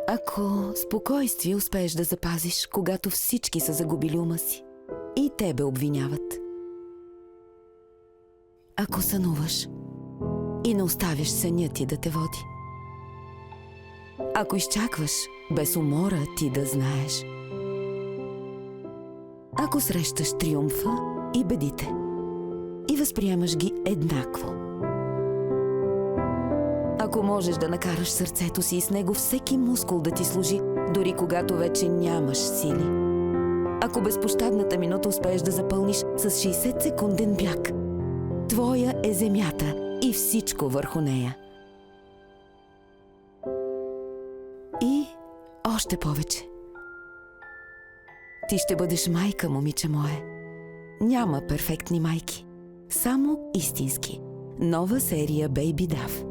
Ако спокойствие успееш да запазиш, когато всички са загубили ума си и тебе обвиняват. Ако сънуваш и не оставяш съня ти да те води. Ако изчакваш без умора ти да знаеш. Ако срещаш триумфа и бедите и възприемаш ги еднакво. Ако можеш да накараш сърцето си и с него всеки мускул да ти служи, дори когато вече нямаш сили. Ако безпощадната минута успееш да запълниш с 60-секунден бяг. Твоя е земята и всичко върху нея. И още повече. Ти ще бъдеш майка, момиче мое. Няма перфектни майки. Само истински. Нова серия Baby Dove.